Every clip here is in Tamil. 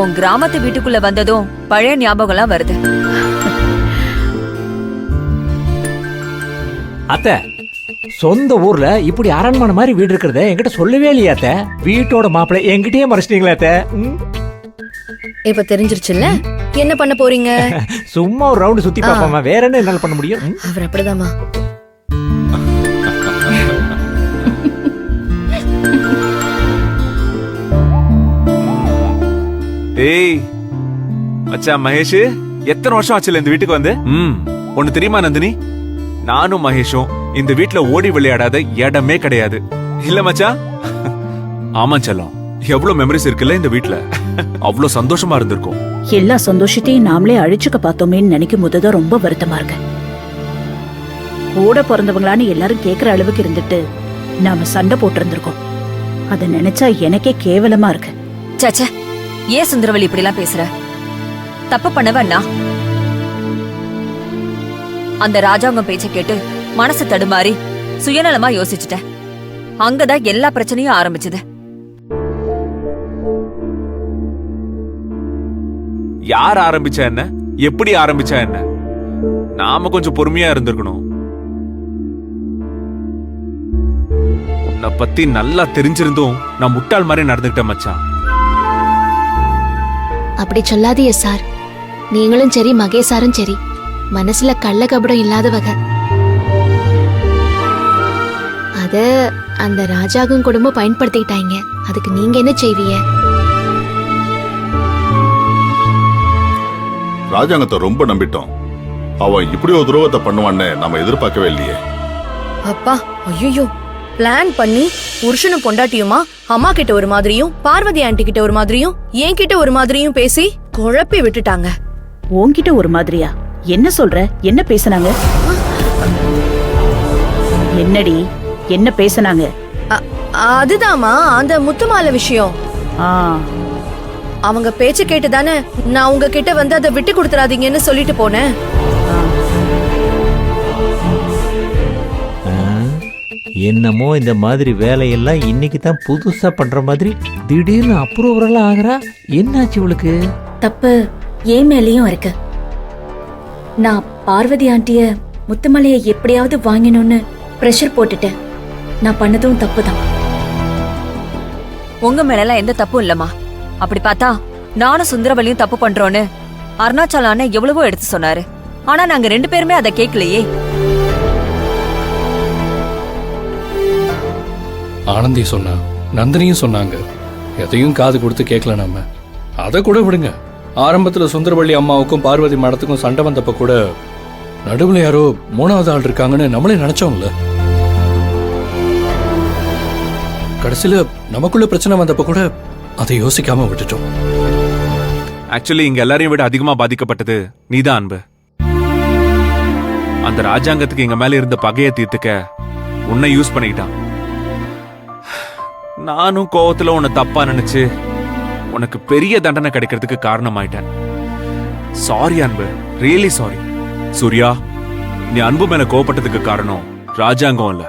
உன் கிராமத்து வீட்டுக்குள்ள வந்ததும் பழைய ஞாபகம்லாம் வருது. அத்தை, சொந்த ஊர்ல இப்படி அரண்மனை மாதிரி வீடு இருக்கிறத என்கிட்ட சொல்லவே இல்லையா அத்தை? வீட்டோட மாப்பிள்ளை என்கிட்டயே மறைச்சிட்டீங்களா அத்தை? இப்ப தெரிஞ்சிருச்சுல்ல என்ன பண்ண போறீங்க? சும்மா ஒரு ரவுண்ட் சுத்தி பாப்பாமா, வேற என்ன என்னால பண்ண முடியும்? அவர் அப்படிதாம்மா. ஏய் மச்சான் மகேஷ், எத்தனை வருஷம் ஆச்சுல இந்த வீட்டுக்கு வந்து? ஒண்ணு தெரியுமா நந்தினி, நானும் மகேஷும் இந்த வீட்டுல ஓடி விளையாடாத இடமே கிடையாது இல்ல மச்சான்? ஆமா செல்லம், எவ்வளவு மெமரிஸ் இருக்குல்ல இந்த வீட்டுல. அவ்வளவு சந்தோஷமா இருந்திருக்கும். எல்லா சந்தோஷத்தையும் நாமளே அழிச்சுக்க பார்த்தோமேன்னு நினைக்கும் போதுதான் ரொம்ப வருத்தமா இருக்கு. கூட பிறந்தவங்களான்னு எல்லாரும் கேக்குற அளவுக்கு இருந்துட்டு நாம சண்டை போட்டு இருந்திருக்கோம். அதை நினைச்சா எனக்கே கேவலமா இருக்கு. சச்ச, ஏன் சுந்தரவல்லி இப்படி எல்லாம் பேசுற? தப்பு பண்ணவன்னா அந்த ராஜாங்கம் பேச்ச கேட்டு மனசு தடுமாறி சுயநலமா யோசிச்சுட்டேன். அங்கதான் எல்லா பிரச்சனையும் ஆரம்பிச்சது. யார் ஆரம்பிச்சா என்ன, எப்படி ஆரம்பிச்சா என்ன? நாம கொஞ்சம் பொறுமையா இருந்திருக்கணும். உன்னை பத்தி நல்லா தெரிஞ்சிருந்தும் நான் முட்டாள் மாதிரி நடந்துகிட்டேன் மச்சான். அப்படி சொல்லாதீங்க சார். நீங்களும் சரி மகேஷாரும் சரி மனசுல கள்ள கபடம் இல்லாதவங்க. அத அந்த ராஜாகும் குடும்பம் பயன்படுத்திக்கிட்டாங்க. அதுக்கு நீங்க என்ன செய்வீங்க? ராஜாங்கத்தை ரொம்ப நம்பிட்டோம். அவன் இப்படி ஒரு துரோகத்தை பண்ணுவான்னு நம்ம எதிர்பார்க்கவே இல்லையே. அப்பா, ஐயோ, பிளான் பண்ணி புருஷனும் பொண்டாட்டியுமா அம்மா கிட்ட ஒரு மாதிரியும் பார்வதி ஆண்டி கிட்ட ஒரு மாதிரியும் என்கிட்ட ஒரு மாதிரியும் பேசி குழப்பி விட்டுட்டாங்க. உன்கிட்ட ஒரு மாதிரியா? என்ன சொல்ற? என்ன பேசுனாங்க? என்னடி, என்ன பேசுனாங்க? அதுதாமா அந்த முத்துமால விஷயம். அவங்க பேச்ச கேட்டுதானே நான் உங்ககிட்ட வந்து அதை விட்டு கொடுத்துறாதீங்கன்னு சொல்லிட்டு போனேன். என்னமோ இந்த மாதிரி வேலையெல்லாம் இன்னைக்கு தான் புதுசா பண்ற மாதிரி திடீர்னு அப்ரூவல் ஆகுறா. என்னாச்சு இவளுக்கு? தப்பு ஏன் மேலேயும் இருக்கு. நான் பார்வதி ஆண்டிய முத்துமலைய எப்படியாவது வாங்கணும்னு பிரஷர் போட்டுட்டேன். நான் பண்ணதும் தப்புதான். உங்க மேல எந்த தப்பும் இல்லம்மா. அப்படி பார்த்தா நானும் சுந்தரவல்லியும் தப்பு பண்றோன்னு அருணாச்சல அண்ணன் எவ்வளவோ எடுத்து சொன்னாரு. ஆனா நாங்க 2 பேருமே அதை கேட்கலையே. ஆனந்தி சொன்னா, நந்தினியும் சொன்னாங்க. எதையும் காது கொடுத்து கேட்கல. நாம அதை கூட விடுங்க. ஆரம்பத்துல சுந்தரவல்லி அம்மாவுக்கும் பார்வதி மேடத்துக்கும் சண்டை வந்தப்ப கூட நடுவுல யாரோ 3வது ஆள் இருக்காங்கன்னு நம்மளே நினைச்சோம்ல. கடைசியில நமக்குள்ள பிரச்சனை வந்தப்ப கூட அதை யோசிக்காம விட்டுட்டோம். ஆக்சுவலி இங்க எல்லாரையும் விட அதிகமா பாதிக்கப்பட்டது நீதான் அன்பு. அந்த ராஜாங்கத்துக்கு எங்க மேல இருந்த பகையை தீர்த்துக்க உன்னை யூஸ் பண்ணிக்கிட்டான். நானும் கோவத்துல உன்னை தப்பா நினைச்சு உனக்கு பெரிய தண்டனை கிடைக்கிறதுக்கு காரணமாயிட்டேன். சாரி அன்பு, ரியலி சாரி. சூர்யா, நீ அன்பு மேல கோவப்பட்டதுக்கு காரணம் ராஜாங்கம் இல்ல,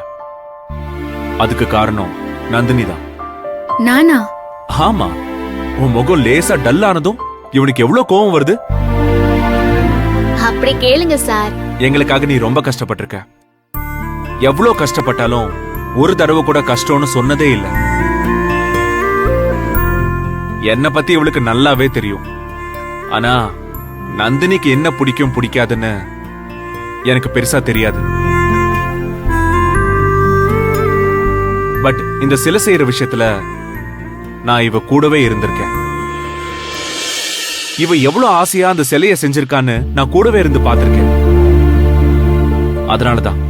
அதுக்கு காரணம் நந்தினி தான். நானா? ஆமா, உன் முகம் லேசா டல் ஆனதும் இவனுக்கு எவ்வளவு கோவம் வருது. அப்படி கேளுங்க சார். எங்களுக்காக நீ ரொம்ப கஷ்டப்பட்டிருக்க. எவ்வளவு கஷ்டப்பட்டாலும் ஒரு தடவை கூட கஷ்டம்னு சொன்னதே இல்ல. என்ன பத்தி இவளுக்கு நல்லாவே தெரியும். ஆனா நந்தினிக்கு என்ன பிடிக்கும் பிடிக்காதுன்னு எனக்கு பெருசா தெரியாது. பட் இந்த சிலை செய்யற விஷயத்துல நான் இவ கூடவே இருந்திருக்கேன். இவ எவ்வளவு ஆசையா அந்த சிலைய செஞ்சிருக்கான்னு நான் கூடவே இருந்து பார்த்திருக்கேன். அதனாலதான்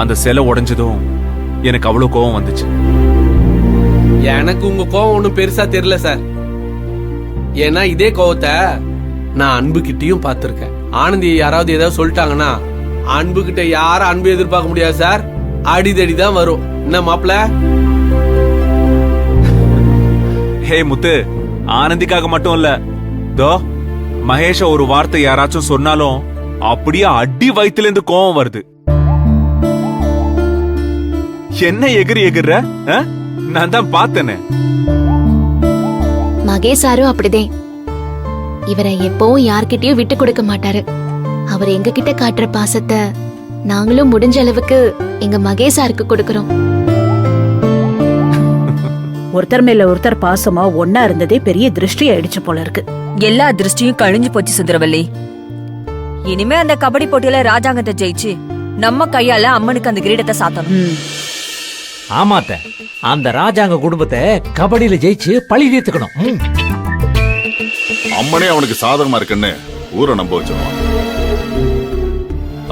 அந்த சிலை உடைஞ்சதும் எனக்கு அவ்வளவு கோவம் வந்துச்சு. எனக்கு உங்க கோவம் ஒண்ணும் பெருசா தெரியல சார். ஏன்னா இதே கோவத்தை நான் அன்பு கிட்டயும் பார்த்திருக்கேன். ஆனந்தி யாராவது ஏதாவது சொல்லிட்டாங்கன்னா அன்பு கிட்ட யாரும் அன்பு எதிர்பார்க்க முடியாது சார். அடிதடி தான் வரும். என்ன மாப்பிள? ஹே முத்து, ஆனந்திக்காக மட்டும் இல்ல, தோ மகேஷ ஒரு வார்த்தை யாராச்சும் சொன்னாலும் அப்படியே அடி வயித்துல இருந்து கோவம் வருது. என்ன எகிற நான் தான் பார்த்தேனே. மகேஷ் சாரும் அப்படிதான். இவரை எப்பவும் யார்கிட்டயும் விட்டு கொடுக்க மாட்டாரு. அவர் எங்க கிட்ட காட்டுற பாசத்தை நாங்களும் முடிஞ்ச அளவுக்கு எங்க மகேஷ் சாருக்கு கொடுக்கறோம். ஒருத்தர் மேல ஒருத்தர் பாசமா ஒன்னா இருந்ததே பெரிய திருஷ்டி ஆயிடுச்சு போல இருக்கு. எல்லா திருஷ்டியும் கழிஞ்சு போச்சு சுந்தரவல்லி. இனிமே அந்த கபடி போட்டியில ராஜாங்கத்தை ஜெயிச்சு நம்ம கையால அம்மனுக்கு அந்த கிரீடத்தை சாத்தணும். ஆமாத்த, அந்த ராஜாங்க குடும்பத்தை கபடியில ஜெயிச்சு பழி தீர்த்துக்கணும். அம்மனே அவனுக்கு சாதகமா இருக்குன்னு ஊரை நம்ப வச்சிருவான்.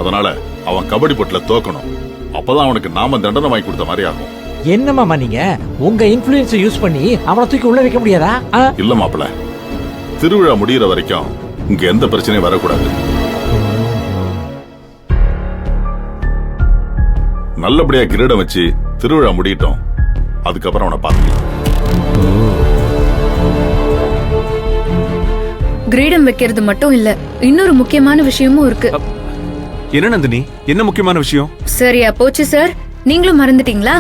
அதனால அவன் கபடி போட்டில தோக்கணும். அப்பதான் அவனுக்கு நாம தண்டனை வாங்கி கொடுத்த மாதிரி ஆகும். என்னமாமா நீங்க உங்க இன்ஃபுளுன்ஸ் யூஸ் பண்ணி அவனை தூக்கி உள்ள வைக்க முடியாதா? இல்ல மாப்பிள, திருவிழா முடியற வரைக்கும் இங்க எந்த பிரச்சனையும் வரக்கூடாது. நல்லபடியா கிரீடம் வச்சு திருவிழா முடியட்டும், அதுக்கப்புறம் அவனை பார்த்துக்கலாம். கிரீடம் வைக்கிறது மட்டும் இல்ல, இன்னொரு முக்கியமான விஷயமும் இருக்கு. என்ன நந்தினி, என்ன முக்கியமான விஷயம்? சரியா போச்சு சார், நீங்களும் மறந்துட்டீங்களா?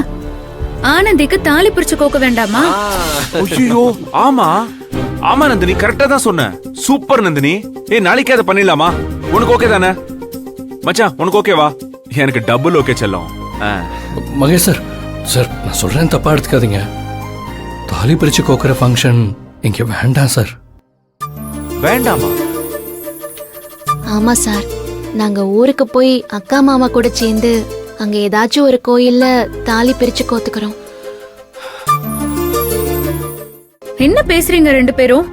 ஆனந்திக்கு தாலி பிரிச்சு கோக்க வேண்டாமா? ஐயோ, ஆமா ஆமா நந்தினி, கரெக்டா தான் சொன்ன. சூப்பர் நந்தினி. நாளைக்கே அதை பண்ணிடலாமா? உனக்கு ஓகே தானே மச்சான்? உனக்கு ஓகேவா? எனக்கு டபுள் ஓகே செல்லம். மகேஷ் சார், சார் நான் சொல்றேன், தப்பா எடுத்துக்காதீங்க. தாலி பிரிச்சு கோக்குற ஃபங்க்ஷன் இங்க வேண்டாம் சார். வேண்டாமா? ஆமா சார், நாங்க ஊருக்கு போய் அக்கா மாமா கூட சேர்ந்து அங்க ஏதாச்சும் ஒரு கோயில்ல தாலி பிரிச்சு கோத்துக்கிறோம். என்ன பேசுறீங்க ரெண்டு பேரும்?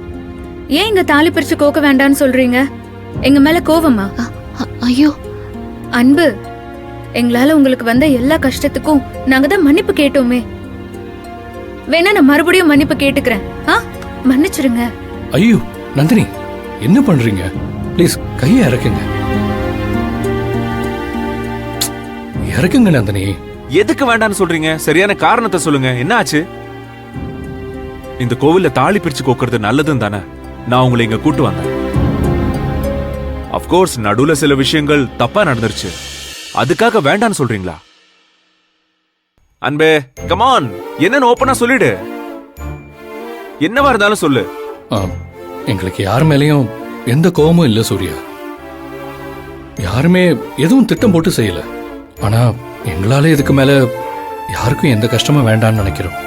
ஏன் இங்க தாலி பிரிச்சு கோக்க வேண்டாம்னு சொல்றீங்க? எங்க மேல கோவமா? ஐயோ அன்பு, எங்களால உங்களுக்கு வந்த எல்லா கஷ்டத்துக்கும் நாங்க தான் மன்னிப்பு கேட்டோமே. வேணா நான் மறுபடியும் மன்னிப்பு கேட்டுக்கிறேன். மன்னிச்சிருங்க. ஐயோ நந்தினி, என்ன பண்றீங்க? ப்ளீஸ் கையை இறக்குங்க. இறக்குங்க நந்தினி. எதுக்கு வேண்டாம்னு சொல்றீங்க? சரியான காரணத்தை சொல்லுங்க. என்ன ஆச்சு? இந்த கோவில்ல தாலி பிரிச்சு கோக்கிறது நல்லதுன்னு தானே நான் உங்களை இங்க கூட்டு வந்தேன். அப்கோர்ஸ் நடுவுல சில விஷயங்கள் தப்பா நடந்துருச்சு, அதுக்காக வேண்டான்னு சொல்றீங்களா? அன்பே, கமான், என்னன்னு ஓப்பனா சொல்லிடு. என்னவா இருந்தாலும் சொல்லு. எங்களுக்கு யார் மேலேயும் எந்த கோபமும் இல்ல சூர்யா. யாருமே எதுவும் திட்டம் போட்டு செய்யல. ஆனா எங்களால இதுக்கு மேல யாருக்கும் எந்த கஷ்டமும் வேண்டாம்னு நினைக்கிறோம்.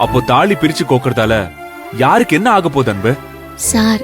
அப்போ தாலி பிரிச்சு கோக்குறதால யாருக்கு என்ன ஆக போகுது அன்பு? சார்,